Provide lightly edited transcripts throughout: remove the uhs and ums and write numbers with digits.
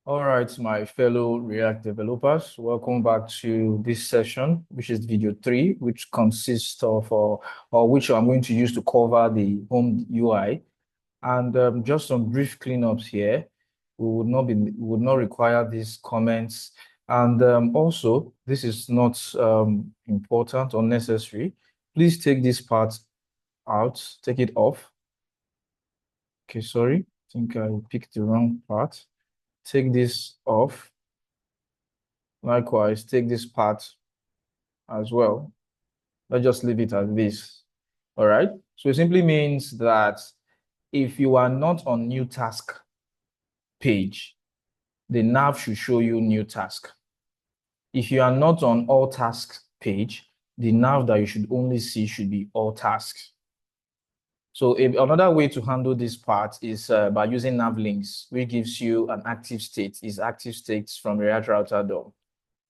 All right, my fellow React developers, welcome back to this session, which is video 3, which consists of, or which I'm going to use to cover the home UI. And just some brief cleanups here. We would not require these comments. And also, this is not important or necessary. Please take this part out, take it off. Okay, sorry, I think I picked the wrong part. Take this off. Likewise, take this part as well. Let's just leave it as this. All right. So it simply means that if you are not on new task page, the nav should show you new task. If you are not on all tasks page, the nav that you should only see should be all tasks. So another way to handle this part is by using nav links, which gives you an active state. Is active states from React Router DOM.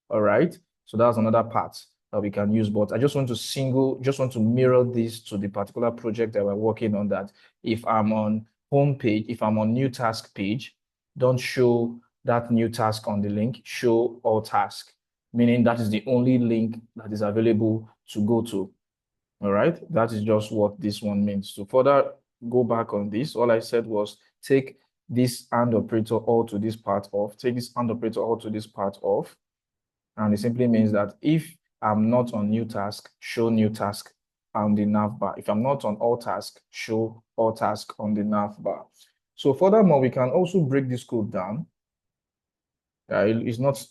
All right. So that's another part that we can use. But I just want to mirror this to the particular project that we're working on, that if I'm on home page, if I'm on new task page, don't show that new task on the link, show all task, meaning that is the only link that is available to go to. All right. That is just what this one means. To further go back on this, all I said was take this AND operator all to this part off, take this AND operator all to this part off. And it simply means that if I'm not on new task, show new task on the nav bar. If I'm not on all task, show all task on the nav bar. So furthermore, we can also break this code down. It's not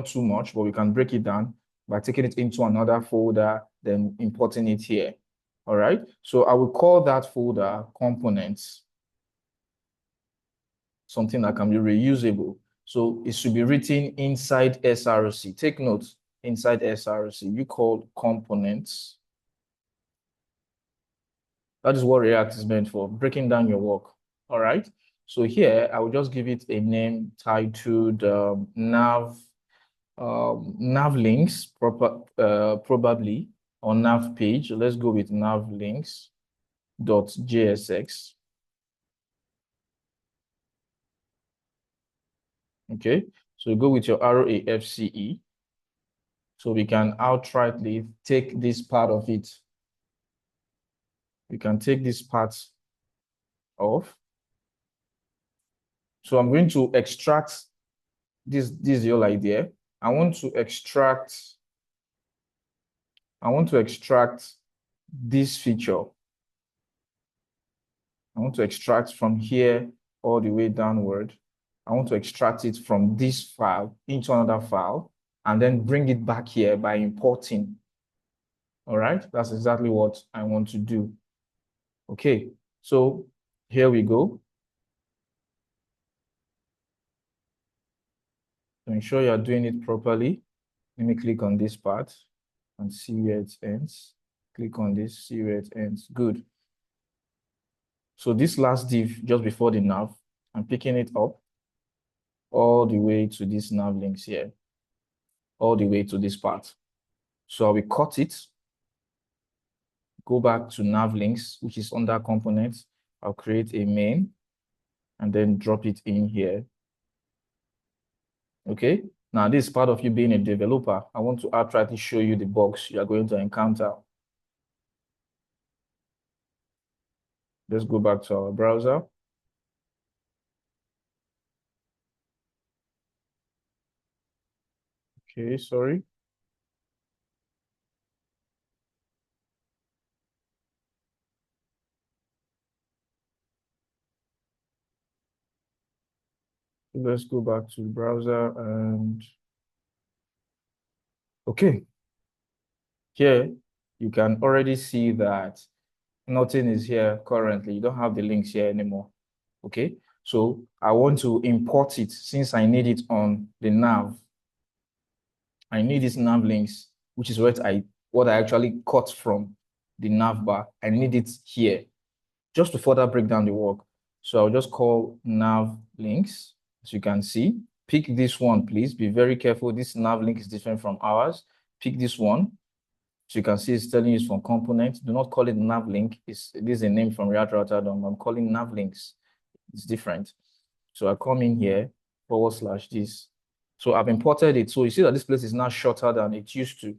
too much, but we can break it down by taking it into another folder, then importing it here. All right. So I will call that folder components, something that can be reusable. So it should be written inside SRC. Take note, inside SRC, you call components. That is what React is meant for, breaking down your work. All right. So here, I will just give it a name titled nav links, probably on nav page. Let's go with nav links.jsx. Okay, so go with your ROAFCE. So we can outrightly take this part of it. We can take this part off. So I'm going to extract this is the whole idea. I want to extract this feature. I want to extract from here all the way downward. I want to extract it from this file into another file and then bring it back here by importing. All right, that's exactly what I want to do. Okay, so here we go. To ensure you're doing it properly, let me click on this part and see where it ends. Click on this, see where it ends. Good. So this last div just before the nav, I'm picking it up all the way to this nav links here, all the way to this part. So I will cut it, go back to nav links, which is under components. I'll create a main and then drop it in here. Okay, now this is part of you being a developer. I want to outrightly show you the bugs you are going to encounter. Let's go back to our browser. Okay, sorry. Let's go back to the browser and okay. Here, you can already see that nothing is here currently. You don't have the links here anymore. Okay, so I want to import it since I need it on the nav. I need these nav links, which is what I actually cut from the nav bar. I need it here just to further break down the work. So I'll just call nav links, as you can see. Pick this one, please. Be very careful. This nav link is different from ours. Pick this one. So you can see it's telling you it's from components. Do not call it nav link. This is a name from React Router DOM. I'm calling nav links. It's different. So I come in here / this. So I've imported it. So you see that this place is now shorter than it used to.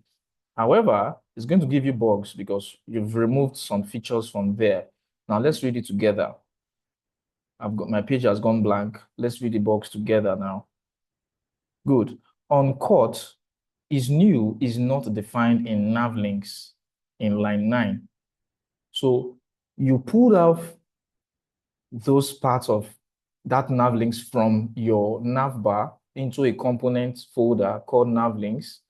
However, it's going to give you bugs because you've removed some features from there. Now let's read it together. My page has gone blank. Let's read the bugs together now. Good. On cut, is new is not defined in nav links in line 9. So you pulled out those parts of that nav links from your nav bar into a component folder called nav links,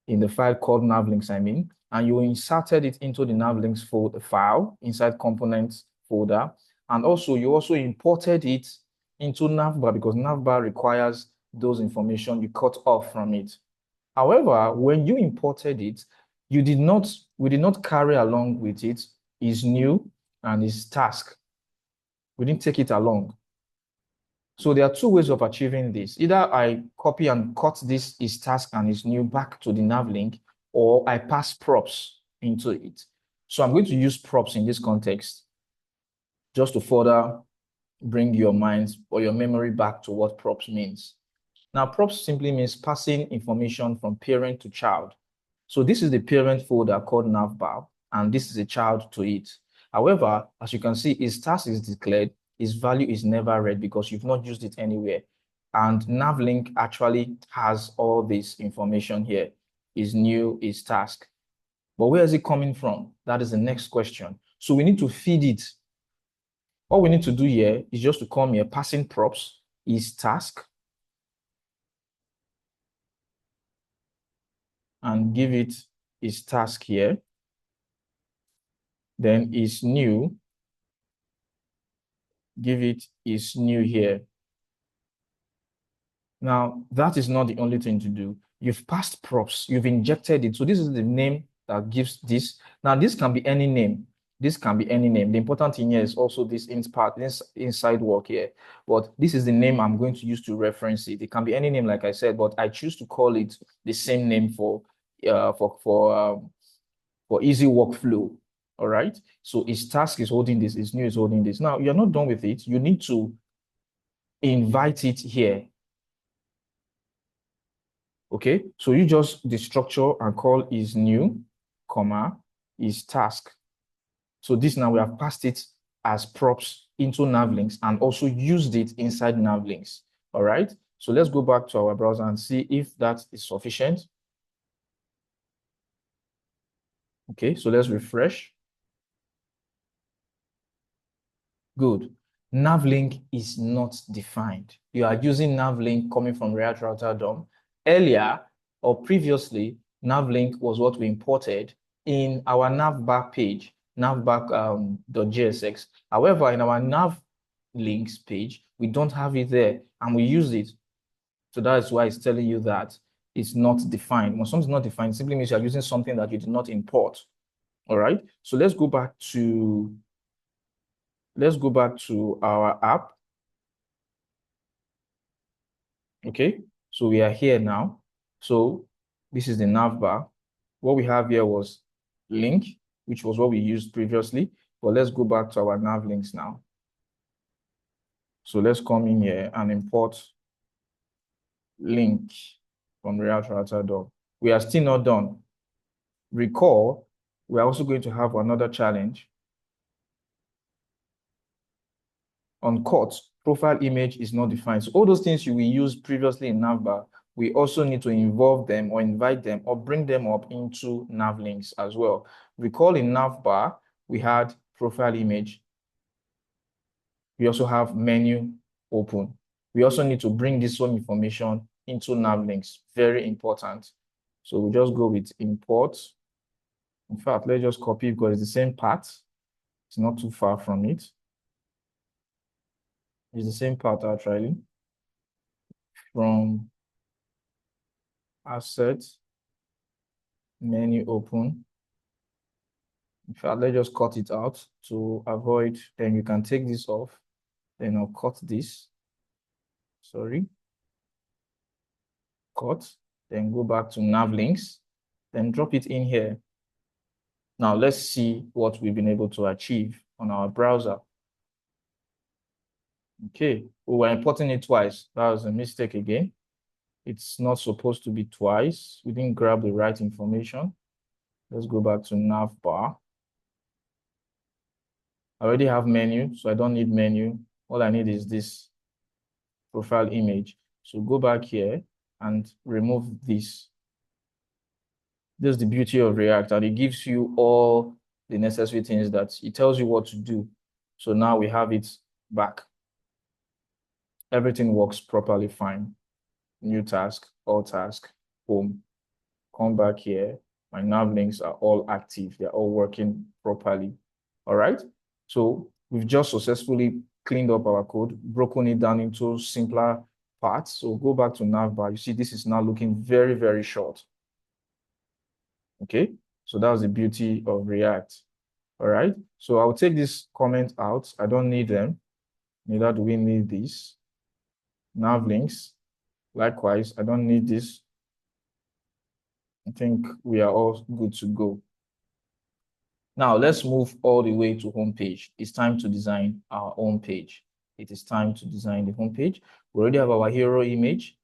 in the file called nav links, and you inserted it into the nav links folder file inside components folder. And also you also imported it into navbar because navbar requires those information you cut off from it. However, when you imported it, we did not carry along with it is new and is task. We didn't take it along. So there are two ways of achieving this. Either I copy and cut this is task and is new back to the nav link, or I pass props into it. So I'm going to use props in this context just to further bring your mind or your memory back to what props means. Now, props simply means passing information from parent to child. So this is the parent folder called navbar, and this is a child to it. However, as you can see, its task is declared, its value is never read because you've not used it anywhere. And navlink actually has all this information here. Is new, is task. But where is it coming from? That is the next question. So we need to feed it. All we need to do here is just to come here, passing props is task, and give it its task here. Then is new, give it is new here. Now, that is not the only thing to do. You've passed props, you've injected it. So this is the name that gives this. Now, this can be any name. This can be any name. The important thing here is also this inside work here. But this is the name I'm going to use to reference it. It can be any name, like I said, but I choose to call it the same name for easy workflow. All right. So its task is holding this, its new is holding this. Now, you're not done with it. You need to invite it here. Okay, so you just destructure and call is new, comma, is task. So this now we have passed it as props into navlinks and also used it inside navlinks. All right, so let's go back to our browser and see if that is sufficient. Okay, so let's refresh. Good. Navlink is not defined. You are using navlink coming from React Router DOM. Earlier or previously, navlink was what we imported in our navbar page, navbar.jsx. However, in our nav links page, we don't have it there and we use it. So that's why it's telling you that it's not defined. When something's not defined, it simply means you're using something that you did not import. All right. So let's go back to our app. Okay, so we are here now. So this is the nav bar. What we have here was link, which was what we used previously. But let's go back to our nav links now. So let's come in here and import link from React Router DOM. We are still not done. Recall, we're also going to have another challenge. On cut, profile image is not defined. So all those things you will use previously in navbar, we also need to involve them or invite them or bring them up into nav links as well. Recall in navbar, we had profile image. We also have menu open. We also need to bring this same information into nav links. Very important. So we just go with import. In fact, let's just copy because it's the same path. It's not too far from it. It's the same path actually. From asset, menu open. In fact, let's just cut it out to avoid, then you can take this off. Then I'll cut this. Sorry. Cut. Then go back to nav links. Then drop it in here. Now let's see what we've been able to achieve on our browser. Okay, we were importing it twice. That was a mistake again. It's not supposed to be twice. We didn't grab the right information. Let's go back to nav bar. I already have menu, so I don't need menu. All I need is this profile image. So go back here and remove this. This is the beauty of React, and it gives you all the necessary things that it tells you what to do. So now we have it back. Everything works properly fine. New task, all task, home. Come back here. My nav links are all active. They're all working properly. All right. So we've just successfully cleaned up our code, broken it down into simpler parts. So go back to navbar. You see, this is now looking very, very short. Okay. So that's the beauty of React. All right. So I'll take this comment out. I don't need them. Neither do we need this. Nav links. Likewise, I don't need this. I think we are all good to go. Now let's move all the way to home page. It's time to design our own page. It is time to design the home page. We already have our hero image.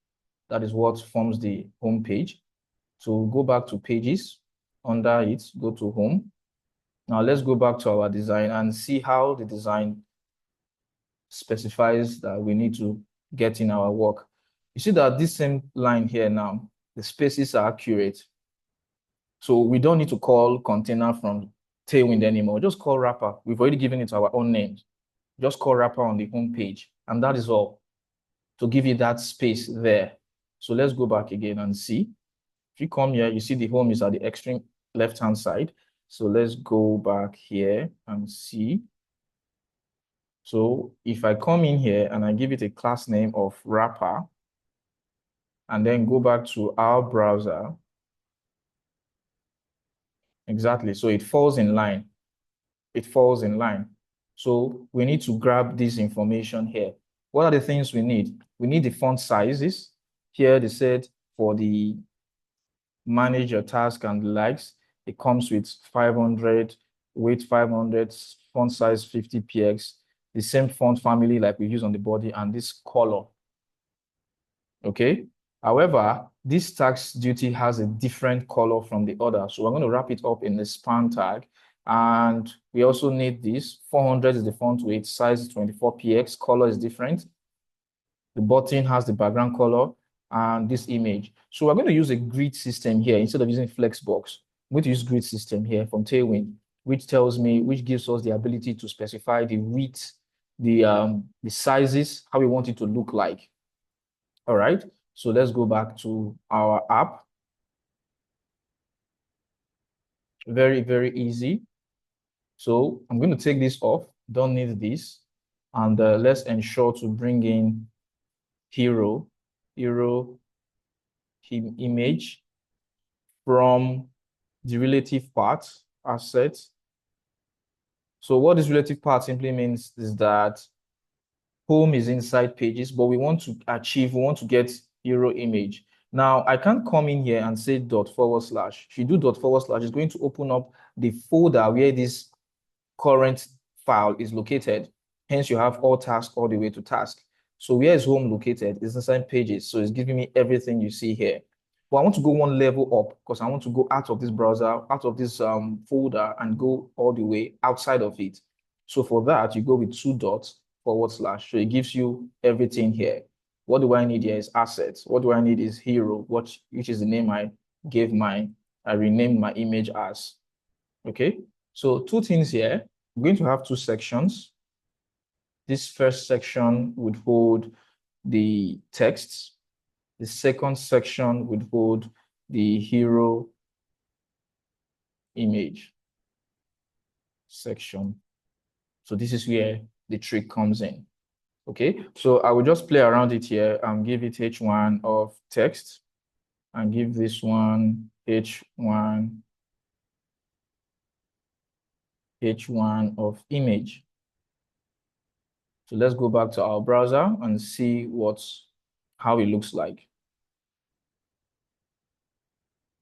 That is what forms the home page. So go back to pages. Under it, go to home. Now let's go back to our design and see how the design specifies that we need to get in our work. You see that this same line here now, the spaces are accurate. So we don't need to call container from Tailwind anymore. Just call wrapper. We've already given it our own names. Just call wrapper on the home page. And that is all to give you that space there. So let's go back again and see. If you come here, you see the home is at the extreme left-hand side. So let's go back here and see. So if I come in here and I give it a class name of wrapper, and then go back to our browser, exactly. So it falls in line. It falls in line. So we need to grab this information here. What are the things we need? We need the font sizes. Here they said for the manage your task and the likes, it comes with 500, weight 500, font size 50 px, the same font family like we use on the body, and this color. Okay. However, this tax duty has a different color from the other. So we're going to wrap it up in the span tag. And we also need this. 400 is the font weight, size is 24 px, color is different. The button has the background color and this image. So we're going to use a grid system here instead of using Flexbox. I'm going to use grid system here from Tailwind, which gives us the ability to specify the width, the sizes, how we want it to look like. All right, so let's go back to our app. Very, very easy. So I'm going to take this off. Don't need this. And let's ensure to bring in hero image from the relative part asset. So what this relative part simply means is that home is inside pages, but we want to get hero image. Now I can't come in here and say // If you do // it's going to open up the folder where this current file is located. Hence you have all tasks all the way to task. So where is home located? It's inside pages. So it's giving me everything you see here. But I want to go one level up because I want to go out of this browser, out of this folder, and go all the way outside of it. So for that, you go with 2 dots // So it gives you everything here. What do I need here is assets. What do I need is hero, which is the name I gave I renamed my image as. Okay, so 2 things here. I'm going to have 2 sections. This first section would hold the text. The second section would hold the hero image section. So this is where the trick comes in. Okay, so I will just play around it here and give it h1 of text and give this one h1 of image. So let's go back to our browser and see how it looks like.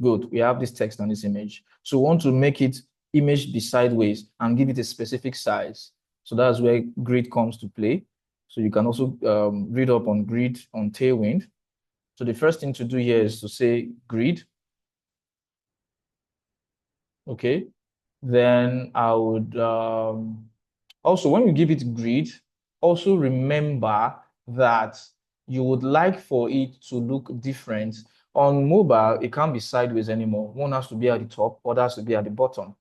Good, we have this text and this image. So we want to make it image be sideways and give it a specific size. So that's where grid comes to play. So you can also read up on grid on Tailwind. So the first thing to do here is to say grid. Okay. Then I would also, when you give it grid, also remember that you would like for it to look different. On mobile, it can't be sideways anymore. One has to be at the top, other has to be at the bottom.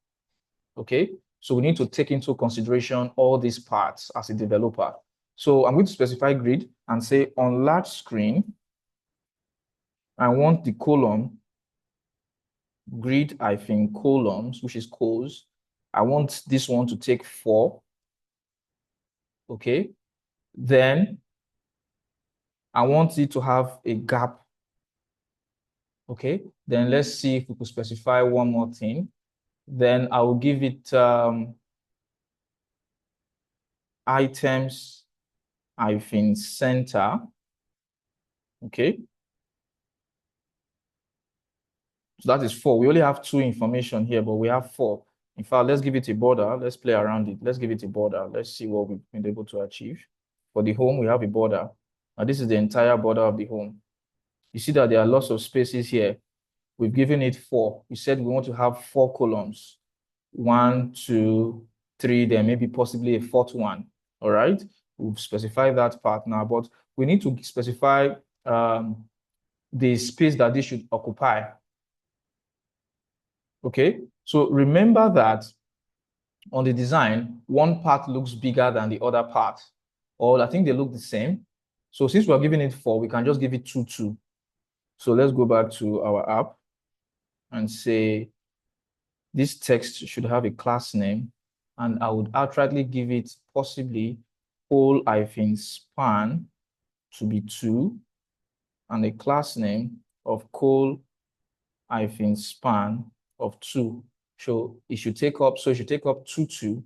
Okay, so we need to take into consideration all these parts as a developer. So I'm going to specify grid and say on large screen, I want the column grid columns, which is cols. I want this one to take 4. Okay, then I want it to have a gap. Okay, then let's see if we could specify one more thing. Then I will give it items center. Okay, so that is 4. We only have 2 information here, but we have 4. In fact, let's give it a border. Let's play around it. Let's give it a border. Let's see what we've been able to achieve. For the home, we have a border. Now, this is the entire border of the home. You see that there are lots of spaces here. We've given it 4. We said we want to have 4 columns. 1, 2, 3, then maybe possibly a 4th one. All right. We've specified that part now, but we need to specify the space that this should occupy. Okay. So remember that on the design, one part looks bigger than the other part, or I think they look the same. So since we're giving it 4, we can just give it 2, 2. So let's go back to our app and say this text should have a class name, and I would outrightly give it possibly col-span to be 2, and a class name of col-span of 2. So it should take up 2, 2.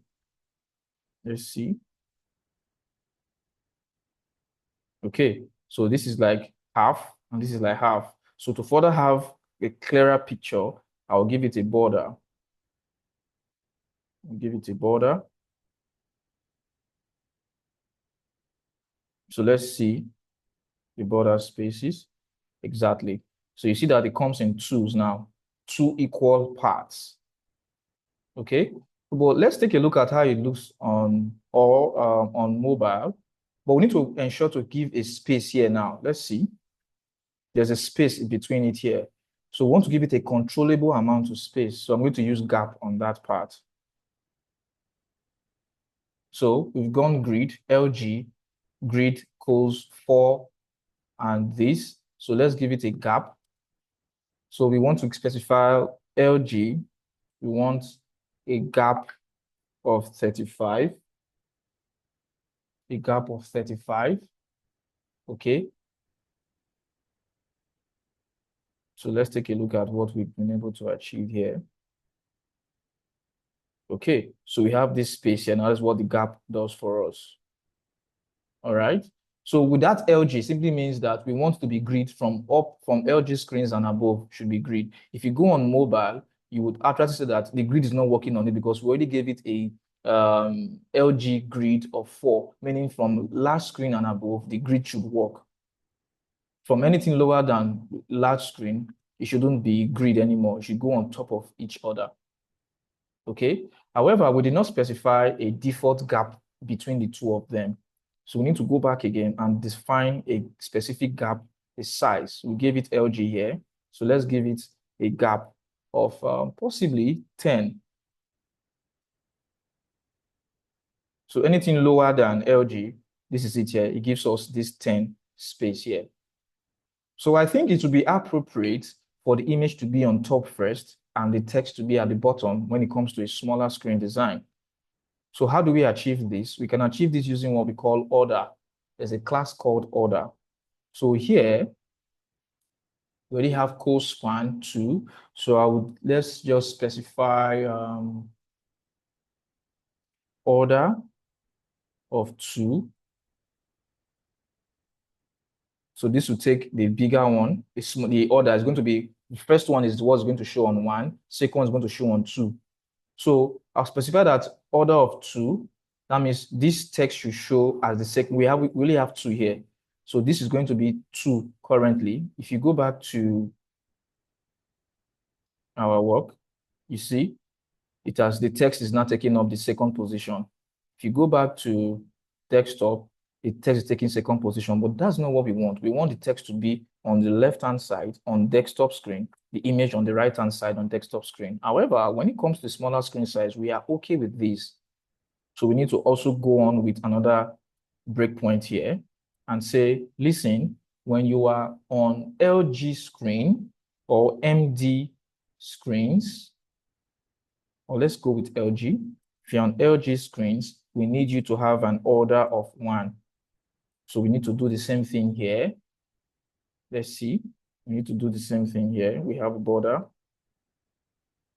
Let's see. Okay, so this is like half, and this is like half. So to further have a clearer picture, I'll give it a border. I'll give it a border. So let's see the border spaces. Exactly. So you see that it comes in 2s now, 2 equal parts. Okay, but let's take a look at how it looks on mobile. But we need to ensure to give a space here now. Let's see. There's a space between it here. So we want to give it a controllable amount of space. So I'm going to use gap on that part. So we've gone grid, LG, grid calls 4 and this. So let's give it a gap. So we want to specify LG. We want a gap of 35. A gap of 35. Okay. So let's take a look at what we've been able to achieve here. Okay, so we have this space here. Now that's what the gap does for us. All right. So with that LG simply means that we want to be grid from LG screens and above should be grid. If you go on mobile, you would actually say that the grid is not working on it because we already gave it a LG grid of 4, meaning from large screen and above, the grid should work. From anything lower than large screen, it shouldn't be grid anymore. It should go on top of each other. Okay. However, we did not specify a default gap between the 2 of them. So we need to go back again and define a specific gap, a size. We gave it LG here. So let's give it a gap of possibly 10. So anything lower than LG, this is it here. It gives us this 10 space here. So I think it would be appropriate for the image to be on top first and the text to be at the bottom when it comes to a smaller screen design. So how do we achieve this? We can achieve this using what we call order. There's a class called order. So here, we already have col-span 2. So let's just specify order of 2. So this will take the bigger one. The order is going to be, the first one is what's going to show on 1, second one is going to show on 2. So I'll specify that order of 2, That means this text should show as the second. We really have 2 here. So this is going to be 2 currently. If you go back to our work, you see the text is now taking up the second position. If you go back to desktop, the text is taking second position, but that's not what we want. We want the text to be on the left-hand side on desktop screen, the image on the right-hand side on desktop screen. However, when it comes to smaller screen size, we are okay with this. So we need to also go on with another breakpoint here and say, listen, when you are on LG screen or MD screens, or let's go with LG. If you're on LG screens, we need you to have an order of 1. So we need to do the same thing here. Let's see. We need to do the same thing here. We have a border.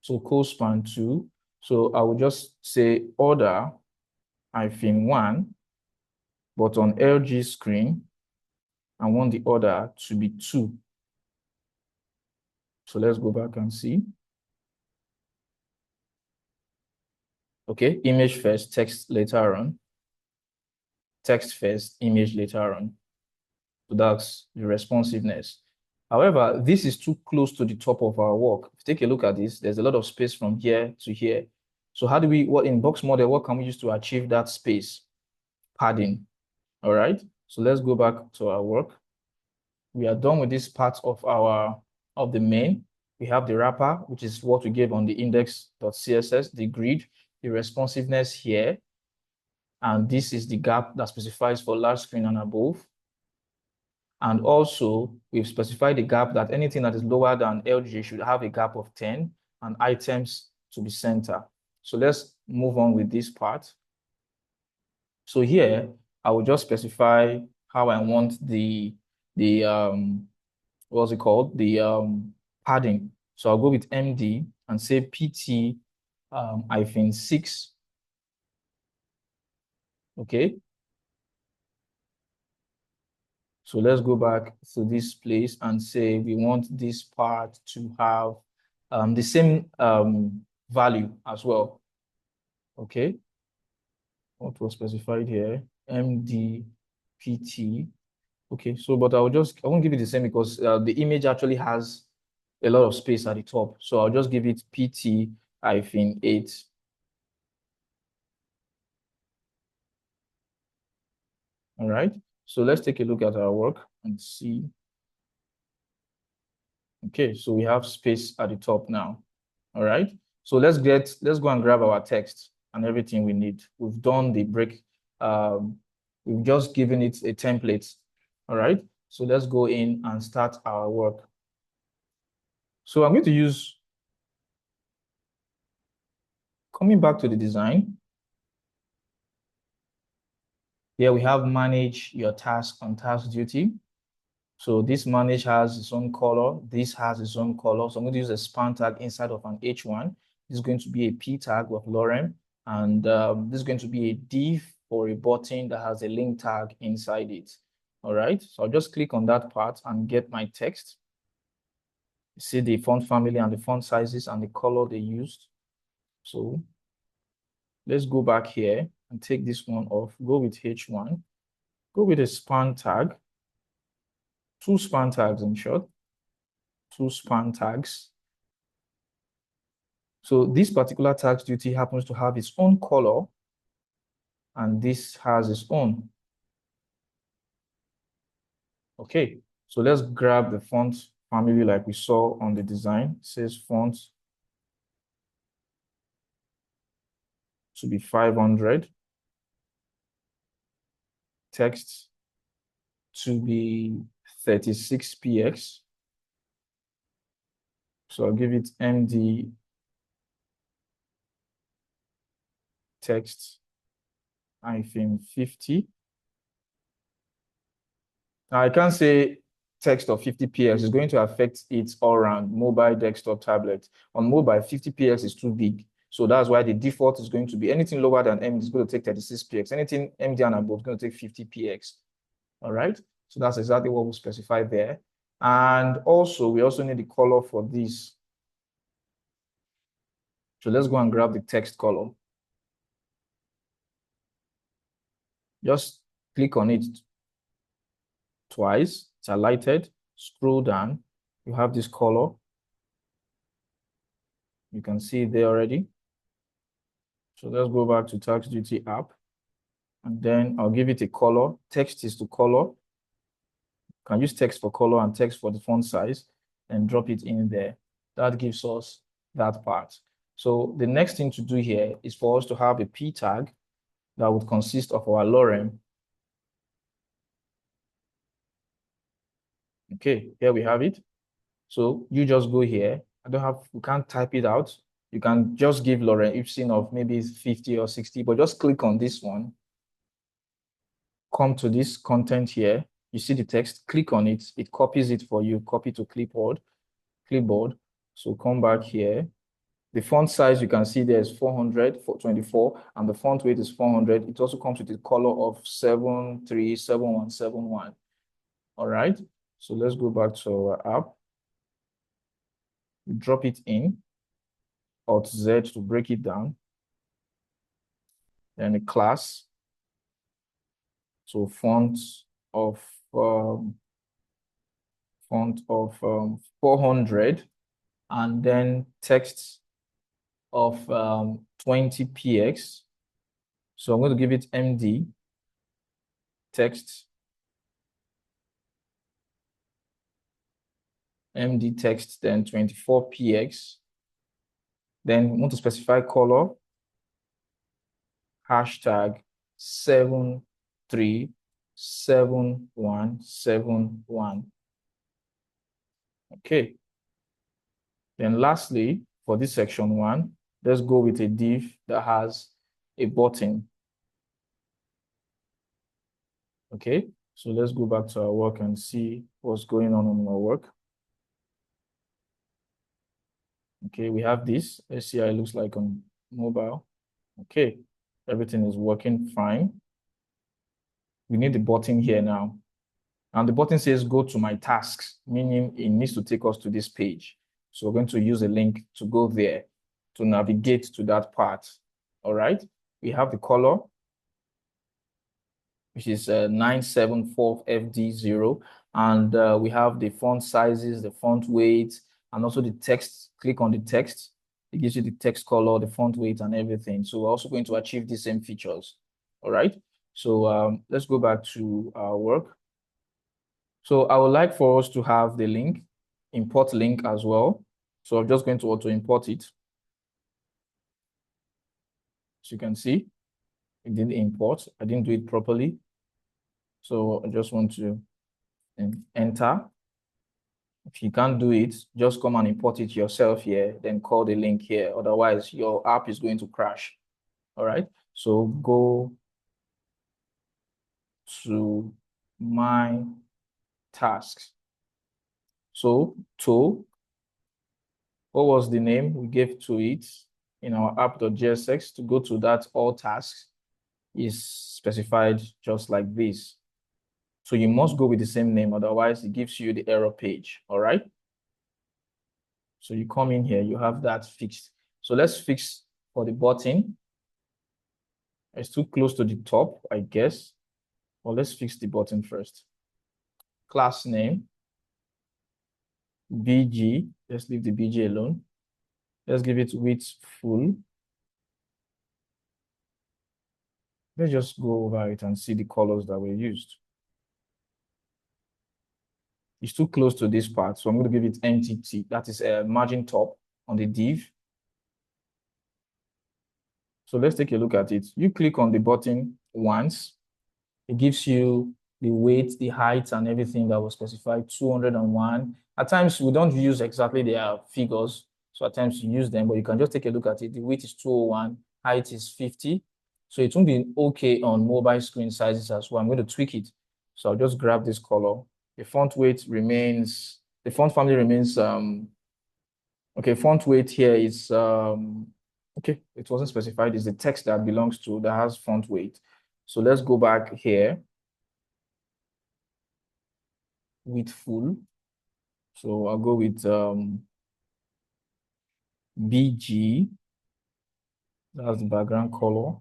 So co-span 2. So I will just say order -1, but on LG screen, I want the order to be 2. So let's go back and see. Okay, image first, text later on. Text first, image later on. So that's the responsiveness. However, this is too close to the top of our work. If you take a look at this, there's a lot of space from here to here. So how do we, what in box model, what can we use to achieve that space? Padding. All right. So let's go back to our work. We are done with this part of the main. We have the wrapper, which is what we gave on the index.css, the grid, the responsiveness here. And this is the gap that specifies for large screen and above. And also, we've specified the gap that anything that is lower than LG should have a gap of 10 and items to be center. So let's move on with this part. So here, I will just specify how I want the what's it called? The padding. So I'll go with MD and say PT -6. Okay. So let's go back to this place and say we want this part to have the same value as well. Okay. What was specified here? MD PT. Okay, so but I won't give it the same because the image actually has a lot of space at the top. So I'll just give it PT-8. All right, so let's take a look at our work and see. Okay, so we have space at the top now. All right, so let's go and grab our text and everything we need. We've done the break. We've just given it a template. All right, so let's go in and start our work. So I'm going to use, coming back to the design. Here we have manage your task on task duty. So this manage has its own color. This has its own color. So I'm going to use a span tag inside of an H1. This is going to be a P tag with lorem. And this is going to be a div or a button that has a link tag inside it. All right. So I'll just click on that part and get my text. See the font family and the font sizes and the color they used. So let's go back here and take this one off. Go with H1. Go with a span tag. 2 span tags in short. 2 span tags. So this particular tags duty happens to have its own color, and this has its own. Okay, so let's grab the font family like we saw on the design. It says font to be 500. Text to be 36px. So I'll give it MD text -50. Now I can't say text of 50px is going to affect it all around mobile, desktop, tablet. On mobile, 50px is too big. So that's why the default is going to be anything lower than MD is going to take 36px. Anything MD and above is going to take 50px. All right. So that's exactly what we specified there. And also, we also need the color for this. So let's go and grab the text color. Just click on it twice. It's highlighted. Scroll down. You have this color. You can see it there already. So let's go back to Tax Duty app. And then I'll give it a color. Text is to color. You can use text for color and text for the font size and drop it in there. That gives us that part. So the next thing to do here is for us to have a p tag that would consist of our lorem. Okay, here we have it. So you just go here. You can't type it out. You can just give lorem ipsum of maybe 50 or 60, but just click on this one. Come to this content here. You see the text, click on it. It copies it for you, copy to clipboard. So come back here. The font size you can see there is 400 for 24, and the font weight is 400. It also comes with a color of 737171. All right. So let's go back to our app. You drop it in, Alt Z to break it down. Then a class. So font of 400, and then text of 20px. So I'm going to give it MD text. MD text, then 24px. Then we want to specify color, hashtag 737171. Okay. Then lastly, for this section 1, let's go with a div that has a button. Okay, so let's go back to our work and see what's going on in our work. Okay, we have this. Let's see how it looks like on mobile. Okay, everything is working fine. We need the button here now. And the button says go to my tasks, meaning it needs to take us to this page. So we're going to use a link to go there to navigate to that part. All right, we have the color, which is 974FD0. And we have the font sizes, the font weight, and also the text. Click on the text. It gives you the text color, the font weight, and everything. So we're also going to achieve the same features. All right. So let's go back to our work. So I would like for us to have the link, import link as well. So I'm just going to auto import it. As you can see, it didn't import. I didn't do it properly. So I just want to enter. If you can't do it, just come and import it yourself here, then call the link here. Otherwise, your app is going to crash. All right. So go to my tasks. So what was the name we gave to it in our app.jsx? To go to that all tasks is specified just like this. So you must go with the same name, otherwise it gives you the error page. All right. So you come in here, you have that fixed. So let's fix for the button. It's too close to the top, I guess. Well, let's fix the button first. Class name, BG. Let's leave the BG alone. Let's give it width full. Let's just go over it and see the colors that were used. It's too close to this part, so I'm going to give it MTT. That is a margin top on the div. So let's take a look at it. You click on the button once. It gives you the weight, the height, and everything that was specified, 201. At times, we don't use exactly their figures. So at times you use them, but you can just take a look at it. The weight is 201, height is 50. So it won't be okay on mobile screen sizes as well. I'm going to tweak it. So I'll just grab this color. The font weight remains, the font family remains, okay, font weight here is, okay, it wasn't specified. It's the text that belongs to, that has font weight. So let's go back here. With full. So I'll go with BG. That's the background color.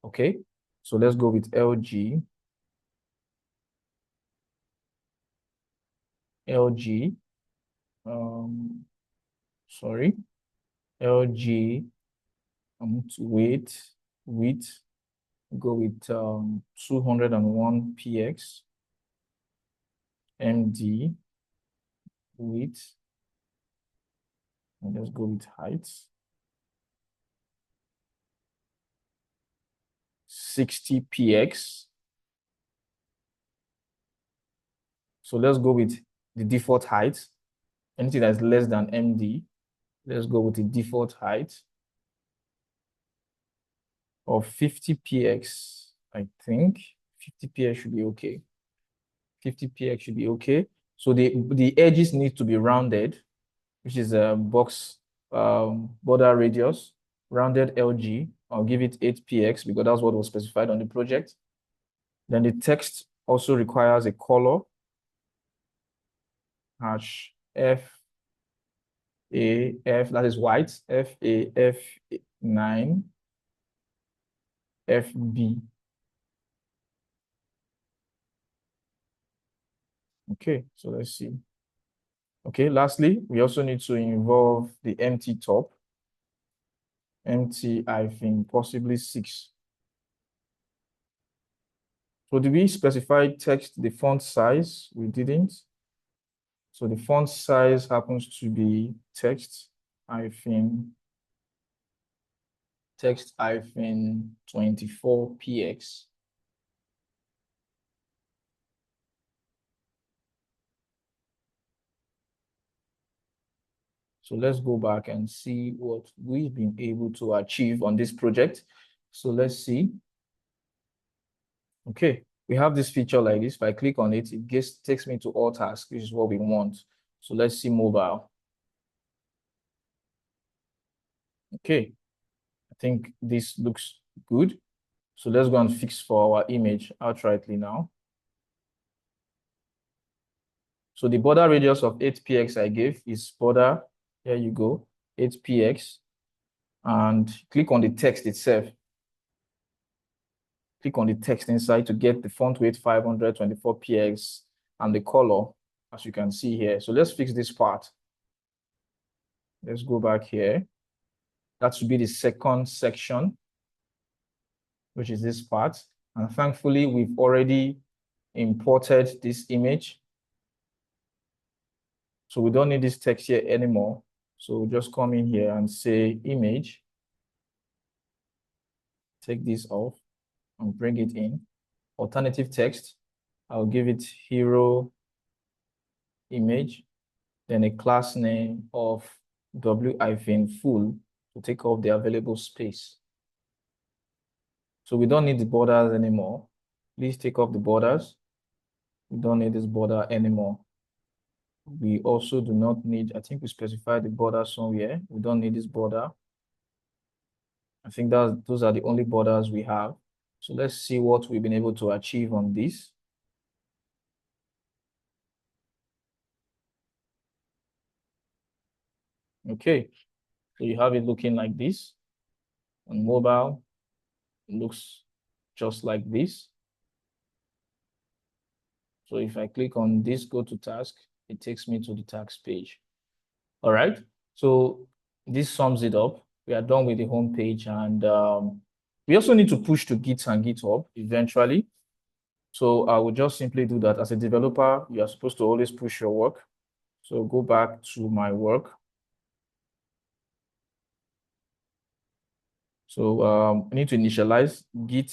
Okay. So let's go with LG. LG. Sorry. LG. I'm going to width. Go with 201 px. MD width. And let's go with height. 60 px. So let's go with the default height. Anything that's less than MD, let's go with the default height of 50 px. I think 50 px should be okay. 50 px should be okay. So the edges need to be rounded, which is a box border radius, rounded LG. I'll give it 8 px because that's what was specified on the project. Then the text also requires a color, hash FAF, that is white, FAF9 FB. Okay, so let's see. Okay, lastly, we also need to involve the empty top, empty, I think, possibly 6. So did we specify text, the font size? We didn't. So the font size happens to be text hyphen 24 px. So let's go back and see what we've been able to achieve on this project. So let's see. Okay, we have this feature like this. If I click on it, it takes me to all tasks, which is what we want. So let's see mobile. Okay, I think this looks good. So let's go and fix for our image outrightly now. So the border radius of 8 px I gave is border, here you go, 8 px. And click on the text itself. Click on the text inside to get the font weight 524 px and the color, as you can see here. So let's fix this part. Let's go back here. That should be the second section, which is this part. And thankfully, we've already imported this image. So we don't need this text here anymore. So we'll just come in here and say image. Take this off and bring it in. Alternative text, I'll give it hero image, then a class name of w-full to take off the available space. So we don't need the borders anymore. Please take off the borders. We don't need this border anymore. We also do not need, I think we specified the border somewhere. We don't need this border. I think those are the only borders we have. So let's see what we've been able to achieve on this. Okay, so you have it looking like this. On mobile, it looks just like this. So if I click on this, go to task, it takes me to the task page. All right, so this sums it up. We are done with the home page, and we also need to push to Git and GitHub eventually. So I will just simply do that. As a developer, you are supposed to always push your work. So go back to my work. So I need to initialize Git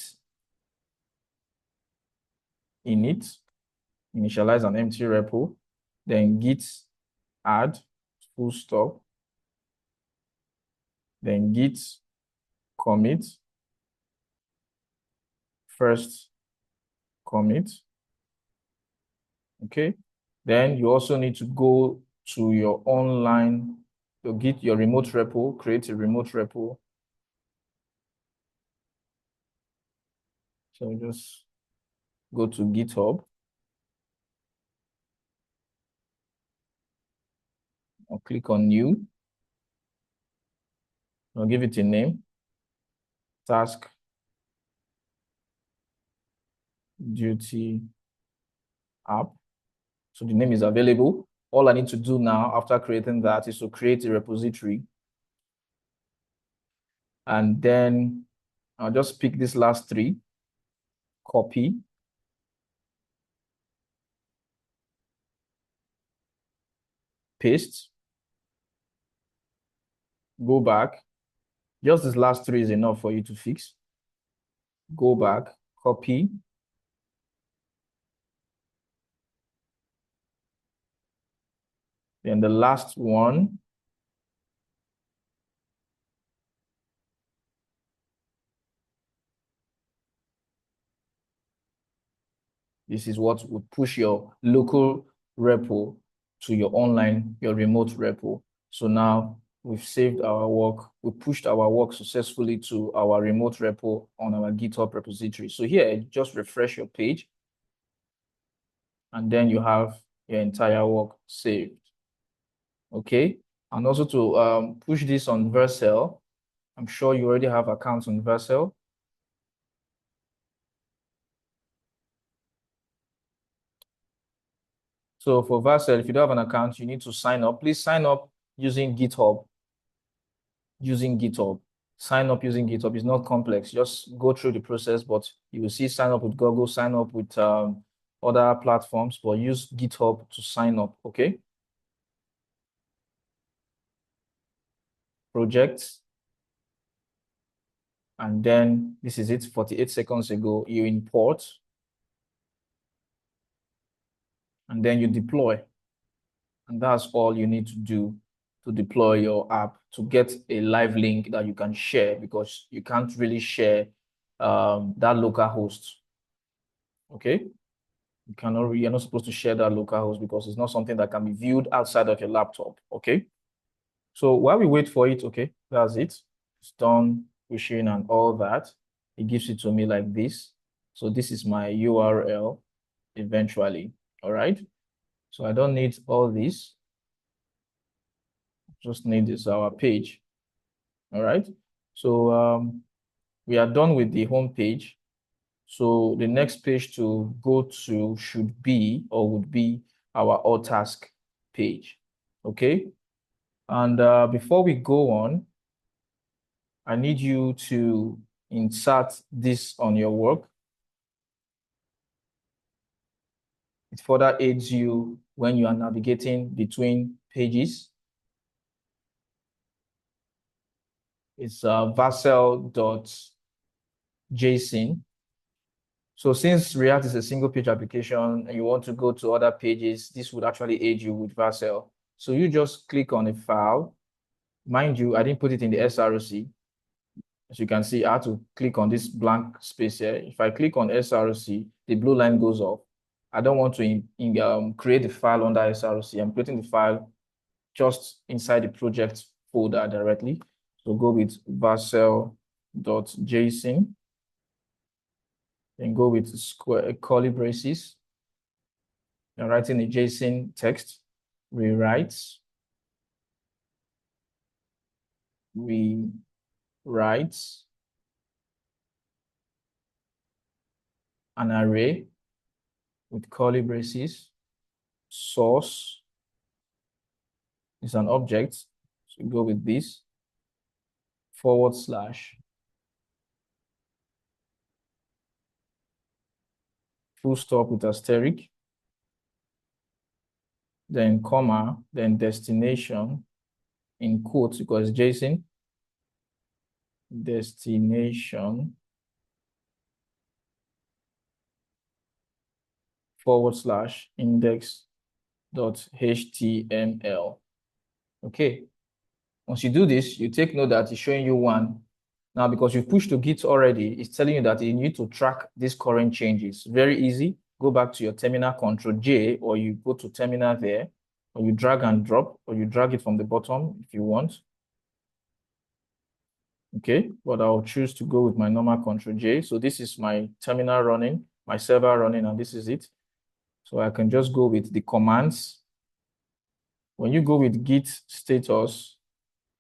init, initialize an empty repo, then Git add full stop, then Git commit, first commit. Okay. Then you also need to go to your online, your remote repo, create a remote repo. So just go to GitHub. I'll click on new. I'll give it a name, task duty app. So the name is available. All I need to do now after creating that is to create a repository. And then I'll just pick these last three, copy, paste, go back. Just this last three is enough for you to fix. Go back, copy. Then the last one, this is what would push your local repo to your remote repo. So now we've saved our work. We pushed our work successfully to our remote repo on our GitHub repository. So here, just refresh your page, and then you have your entire work saved. Okay. And also to push this on Vercel, I'm sure you already have accounts on Vercel. So for Vercel, if you don't have an account, you need to sign up. Please sign up using GitHub. Sign up using GitHub is not complex. Just go through the process, but you will see sign up with Google, sign up with other platforms, but use GitHub to sign up, okay? Projects. And then this is it, 48 seconds ago, you import. And then you deploy. And that's all you need to do to deploy your app, to get a live link that you can share, because you can't really share that local host. Okay? You're not supposed to share that local host because it's not something that can be viewed outside of your laptop. Okay? So while we wait for it, okay, that's it. It's done pushing and all that. It gives it to me like this. So this is my URL eventually. All right? So I don't need all this. Just need this our page. All right. So we are done with the home page. So the next page to go to should be or would be our all task page. Okay. And before we go on, I need you to insert this on your work. It further aids you when you are navigating between pages. It's Vercel.json. So since React is a single page application and you want to go to other pages, this would actually aid you with Vercel. So you just click on a file. Mind you, I didn't put it in the SRC. As you can see, I had to click on this blank space here. If I click on SRC, the blue line goes off. I don't want to create the file under SRC. I'm creating the file just inside the project folder directly. So go with Vercel.json. Then go with curly braces. You're writing a JSON text. Rewrite, an array with curly braces. Source is an object. So go with this. / full stop with asterisk. Then comma, then destination in quotes because JSON. Destination / index.html. Okay. Once you do this, you take note that it's showing you one. Now, because you've pushed to Git already, it's telling you that you need to track these current changes. Very easy. Go back to your terminal, Ctrl-J, or you go to terminal there, or you drag and drop, or you drag it from the bottom if you want. Okay, but I'll choose to go with my normal Ctrl-J. So this is my terminal running, my server running, and this is it. So I can just go with the commands. When you go with git status,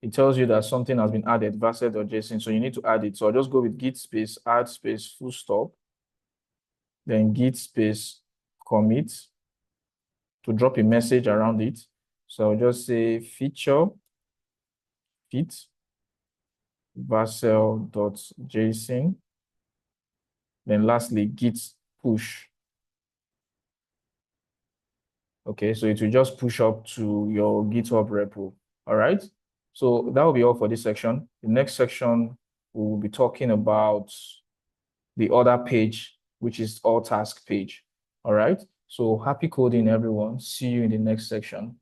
it tells you that something has been added, Vercel.json, so you need to add it. So I'll just go with git space, add space, full stop. then git space commit to drop a message around it. So I'll just say feature fit vercel.json. Then lastly, git push. Okay, so it will just push up to your GitHub repo. All right. So that will be all for this section. The next section, we will be talking about the other page, which is all task page. All right. So happy coding, everyone. See you in the next section.